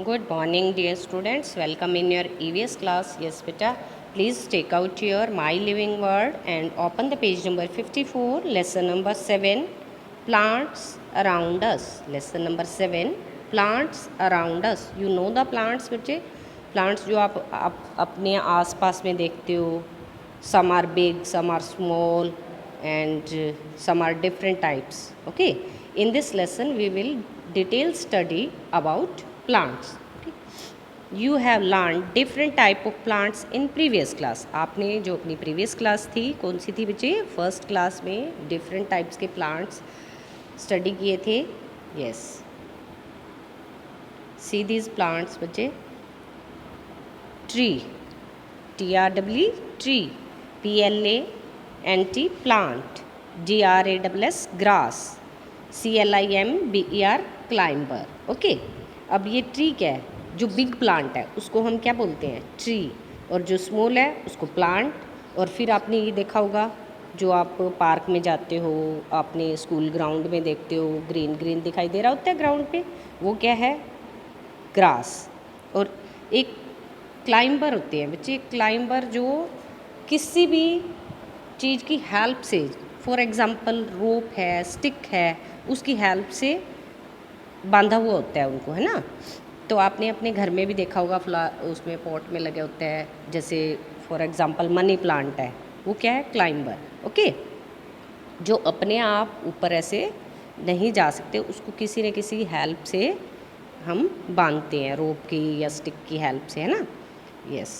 Good morning, dear students. Welcome in your EVS class. Yes, beta. Please take out your My Living World and open the page number 54, lesson number 7, Plants Around Us. Lesson number 7, Plants Around Us. You know the plants, बच्चे? Plants जो आप अपने आस-पास में देखते हो. Some are big, some are small, and some are different types. Okay. In this lesson, we will detail study about plants. Okay. You have learned different type of plants in previous class. आपने जो अपनी previous class थी कौन सी थी बच्चे? First class में different types के plants study किए थे. Yes. See these plants बच्चे. Tree. TRW tree. PLANT plant. GRASS grass. CLIMBER climber. Okay. अब ये ट्री क्या है? जो बिग प्लांट है उसको हम क्या बोलते हैं? ट्री. और जो स्मॉल है उसको प्लांट. और फिर आपने ये देखा होगा जो आप पार्क में जाते हो, आपने स्कूल ग्राउंड में देखते हो, ग्रीन ग्रीन दिखाई दे रहा होता है ग्राउंड पे, वो क्या है? ग्रास. और एक क्लाइंबर होते हैं बच्चे. क्लाइंबर जो किसी भी चीज़ की हेल्प से, फॉर एग्ज़ाम्पल रोप है, स्टिक है, उसकी हेल्प से बांधा हुआ होता है उनको, है ना. तो आपने अपने घर में भी देखा होगा उसमें पॉट में लगे होते हैं, जैसे फॉर एग्ज़ाम्पल मनी प्लांट है, वो क्या है? क्लाइंबर. ओके. जो अपने आप ऊपर ऐसे नहीं जा सकते, उसको किसी न किसी हेल्प से हम बांधते हैं, रोप की या स्टिक की हेल्प से, है ना. Yes.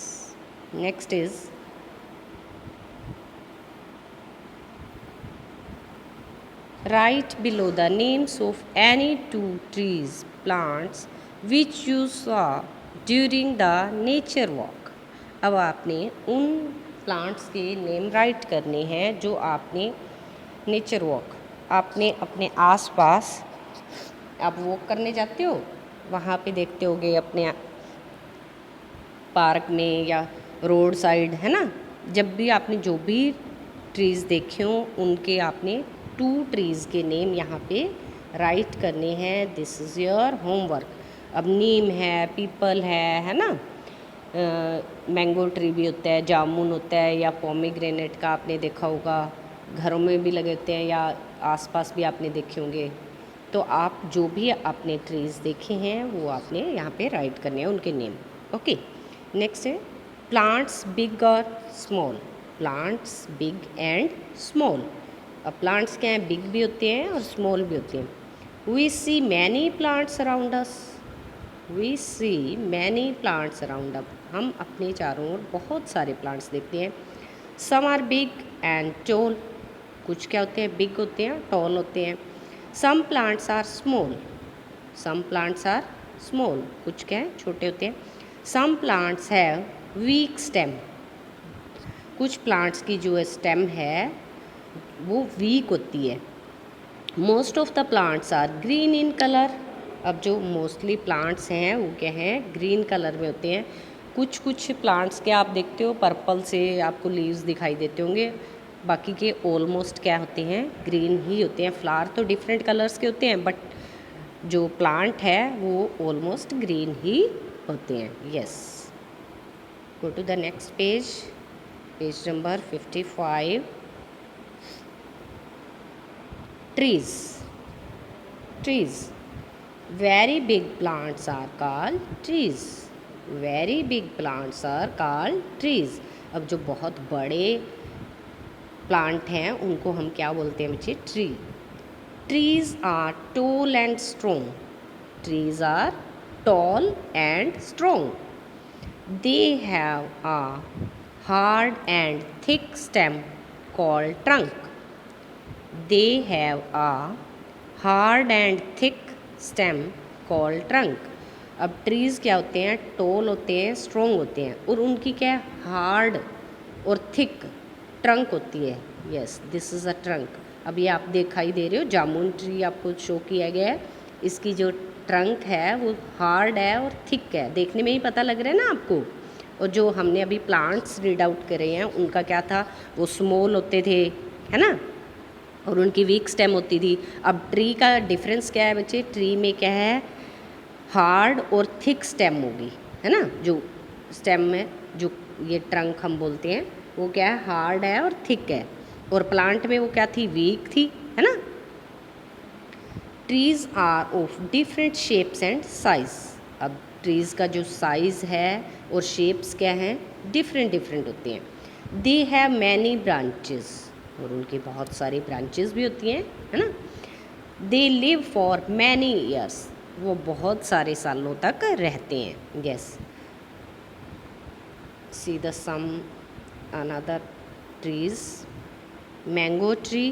Next is write below the names of any two trees, plants which you saw during the nature walk. अब आपने उन प्लांट्स के नेम राइट करने हैं जो आपने नेचर वॉक, आपने अपने आसपास आप वॉक करने जाते हो, वहाँ पे देखते होगे अपने पार्क में या रोड साइड, है ना. जब भी आपने जो भी ट्रीज़ देखे हो उनके आपने 2 ट्रीज़ के नेम यहाँ पे राइट करने हैं. This is your homework. अब नीम है, पीपल है ना. मैंगो ट्री भी होता है, जामुन होता है, या पोमीग्रेनेट का आपने देखा होगा, घरों में भी लगे होते हैं या आसपास भी आपने देखे होंगे. तो आप जो भी आपने ट्रीज़ देखे हैं वो आपने यहाँ पे राइट करने हैं उनके नेम. ओके. नेक्स्ट है प्लांट्स बिग और small. Plants big and small. अब प्लांट्स क्या हैं? बिग भी होते हैं और स्मॉल भी होते हैं. We see many plants around us. We see many plants around us. हम अपने चारों ओर बहुत सारे प्लांट्स देखते हैं. Some are big and tall. कुछ क्या होते हैं? बिग होते हैं, टॉल होते हैं. Some plants are small. Some plants are small. कुछ क्या है? छोटे होते हैं. Some plants have weak stem. कुछ प्लांट्स की जो स्टेम है वो वीक होती है. Most of the plants are green in colour. अब जो मोस्टली प्लांट्स हैं वो क्या हैं? ग्रीन कलर में होते हैं. कुछ प्लांट्स के आप देखते हो पर्पल से आपको लीव्स दिखाई देते होंगे, बाकी के ऑलमोस्ट क्या होते हैं? ग्रीन ही होते हैं. फ्लावर तो डिफरेंट कलर्स के होते हैं बट जो प्लांट है वो ऑलमोस्ट ग्रीन ही होते हैं. Yes. Go to the next page, page number 55. Trees. Trees. Very big plants are called trees. Very big plants are called trees. अब जो बहुत बड़े प्लांट हैं उनको हम क्या बोलते हैं बच्चे? Tree. Trees are tall and strong. Trees are tall and strong. They have a hard and thick stem called trunk. They have a hard and thick stem called trunk. अब ट्रीज़ क्या होते हैं? टॉल होते हैं, strong होते हैं, और उनकी क्या है? हार्ड और थिक ट्रंक होती है. Yes, this is a trunk. अब ये आप दिखाई दे रहे हो, जामुन ट्री आपको शो किया गया है. इसकी जो ट्रंक है वो हार्ड है और थिक है. देखने में ही पता लग रहा है ना आपको. और जो हमने अभी प्लांट्स रीड आउट करे हैं उनका क्या था? वो स्मॉल होते थे, है ना, और उनकी वीक स्टेम होती थी. अब ट्री का डिफरेंस क्या है बच्चे? ट्री में क्या है? हार्ड और थिक स्टेम होगी, है ना। जो स्टेम में जो ये ट्रंक हम बोलते हैं वो क्या है, हार्ड है और थिक है। और प्लांट में वो क्या थी, वीक थी, है ना। Trees are of different shapes and size. अब ट्रीज़ का जो साइज़ है और शेप्स क्या हैं, डिफरेंट डिफरेंट होते हैं। दे हैव मैनी ब्रांचेस, और उनकी बहुत सारी ब्रांचेस भी होती हैं, है ना। They live for many years, वो बहुत सारे सालों तक रहते हैं। Yes, see the some another trees. Mango tree,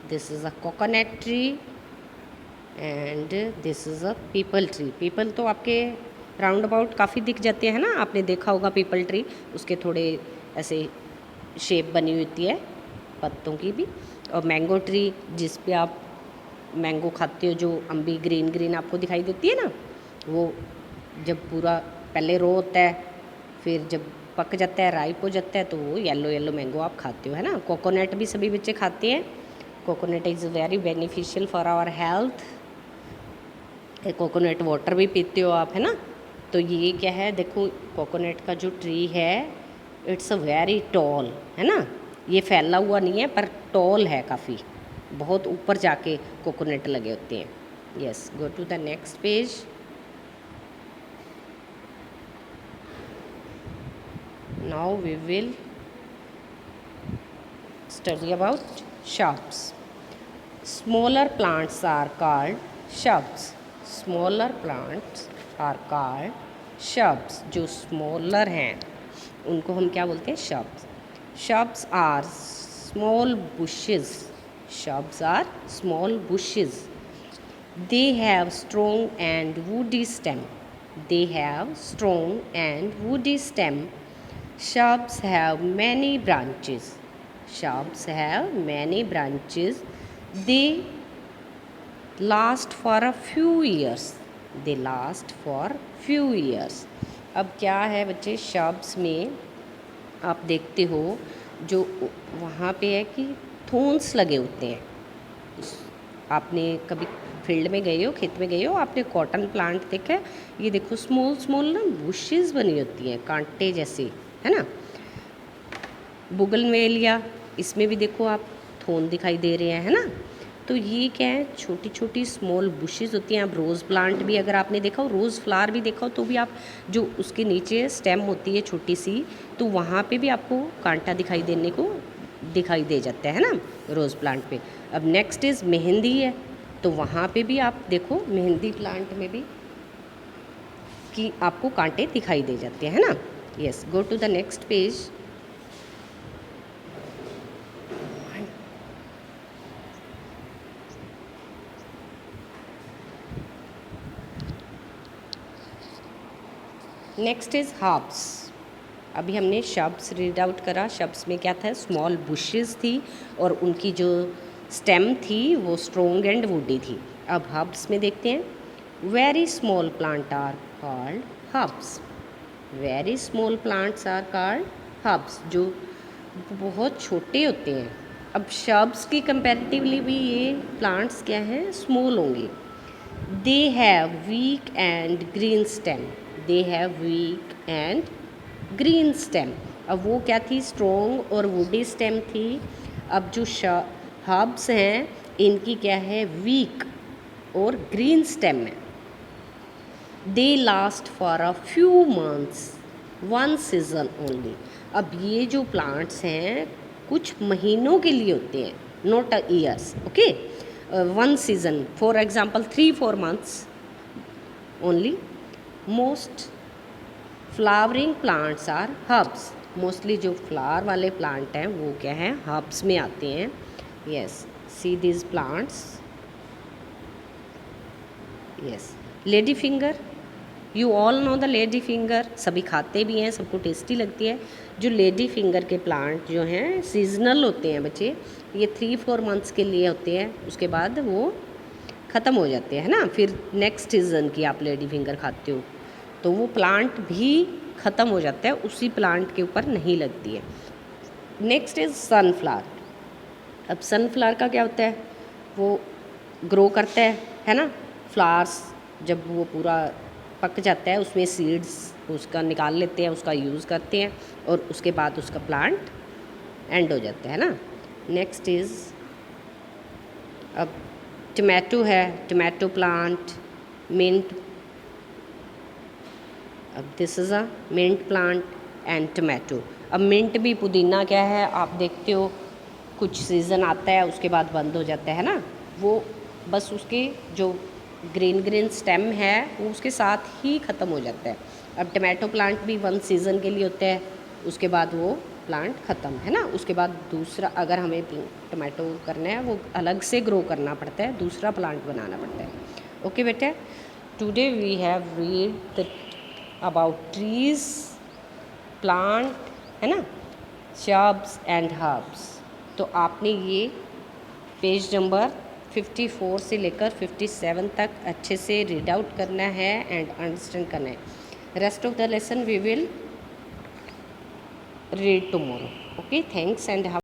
this is a coconut tree and this is a peepal tree. पीपल तो आपके राउंड अबाउट काफ़ी दिख जाते हैं ना, आपने देखा होगा पीपल ट्री, उसके थोड़े ऐसे शेप बनी हुई होती है पत्तों की भी। और मैंगो ट्री जिस पे आप मैंगो खाते हो, जो अम्बी ग्रीन ग्रीन आपको दिखाई देती है ना, वो जब पूरा पहले रो होता है, फिर जब पक जाता है, राइप हो जाता है, तो वो येलो येलो मैंगो आप खाते हो, है ना। कोकोनट भी सभी बच्चे खाते हैं। Coconut is very beneficial for our health. Coconut water भी पीते हो आप, है ना। तो ये क्या है, देखो कोकोनट का जो ट्री है, इट्स अ वेरी टॉल, है ना। ये फैला हुआ नहीं है पर टॉल है काफ़ी, बहुत ऊपर जाके कोकोनट लगे होते हैं। Yes, go to the next page. Now we will study about shrubs. Smaller plants are called shrubs. Smaller plants are called shrubs. जो smaller हैं उनको हम क्या बोलते हैं, shrubs. Shrubs are small bushes. Shrubs are small bushes. They have strong and woody stem. They have strong and woody stem. Shrubs have many branches. Shrubs have many branches. They last for a few years. They last for few years. अब क्या है बच्चे, shrubs में आप देखते हो जो वहाँ पे है कि थोन्स लगे होते हैं। आपने कभी फील्ड में गए हो, खेत में गए हो, आपने कॉटन प्लांट देखा है, ये देखो स्मॉल स्मॉल ना बुशेस बनी होती हैं, कांटे जैसे, है ना। बुगनवेलिया, इसमें भी देखो आप थोन दिखाई दे रहे हैं, है ना। तो ये क्या है, छोटी छोटी स्मॉल बुशेस होती हैं। अब रोज़ प्लांट भी अगर आपने देखा हो, रोज़ फ्लावर भी देखा हो, तो भी आप जो उसके नीचे स्टेम होती है छोटी सी, तो वहाँ पे भी आपको कांटा दिखाई दे जाता है ना, रोज़ प्लांट पे। अब नेक्स्ट इज़ मेहंदी है, तो वहाँ पे भी आप देखो मेहंदी प्लांट में भी कि आपको कांटे दिखाई दे जाते हैं ना। Yes, go to the next page. Next is herbs. अभी हमने शब्स रीड आउट करा। शब्स में क्या था, स्मॉल बुशेस थी और उनकी जो स्टेम थी वो स्ट्रोंग एंड वुडी थी। अब हर्ब्स में देखते हैं। Very small plant are called herbs. Very small plants are called herbs, जो बहुत छोटे होते हैं। अब शब्स की कंपैरेटिवली भी ये प्लांट्स क्या हैं, स्मॉल होंगे। They have week and green stem. They have week and green stem. अब वो क्या थी, स्ट्रॉन्ग और वुडी स्टेम थी। अब जो हर्ब्स हैं इनकी क्या है, वीक और ग्रीन स्टेम है। They last for a few months, one season only. अब ये जो प्लांट्स हैं कुछ महीनों के लिए होते हैं, not a years, okay. One season, for example 3-4 months only. Most flowering plants are herbs. Mostly जो फ्लावर वाले प्लांट हैं वो क्या हैं, हर्ब्स में आते हैं। Yes, see this plants. Yes, lady finger, you all know the lady finger, सभी खाते भी हैं, सबको टेस्टी लगती है। जो लेडी फिंगर के प्लांट जो हैं सीजनल होते हैं बच्चे, ये 3-4 months के लिए होते हैं, उसके बाद वो ख़त्म हो जाते हैं, है ना। फिर नेक्स्ट सीज़न की आप लेडी फिंगर खाते हो तो वो प्लांट भी ख़त्म हो जाता है, उसी प्लांट के ऊपर नहीं लगती है। Next is sunflower. अब सनफ्लावर का क्या होता है, वो ग्रो करता है ना, फ्लावर्स जब वो पूरा पक जाता है उसमें सीड्स उसका निकाल लेते हैं, उसका यूज़ करते हैं और उसके बाद उसका प्लांट एंड हो जाता है ना। नेक्स्ट इज़ अब टमाटो है, टमाटो प्लांट, मिंट, अब this is a mint plant and tomato. अब मिंट भी पुदीना क्या है आप देखते हो, कुछ सीज़न आता है उसके बाद बंद हो जाता है ना, वो बस उसके जो ग्रीन ग्रीन स्टेम है वो उसके साथ ही ख़त्म हो जाता है। अब टमाटो प्लांट भी वन सीज़न के लिए होता है, उसके बाद वो प्लांट ख़त्म है ना। उसके बाद दूसरा अगर हमें टमाटो करना है वो अलग से ग्रो करना पड़ता है, दूसरा प्लांट बनाना पड़ता है। ओके बेटा, today we have read the about trees, plant, है ना, शब्स एंड हर्ब्स। तो आपने ये पेज नंबर 54 से लेकर 57 तक अच्छे से रीड आउट करना है एंड अंडरस्टैंड करना है। Rest of the lesson we will read tomorrow. Okay, thanks and have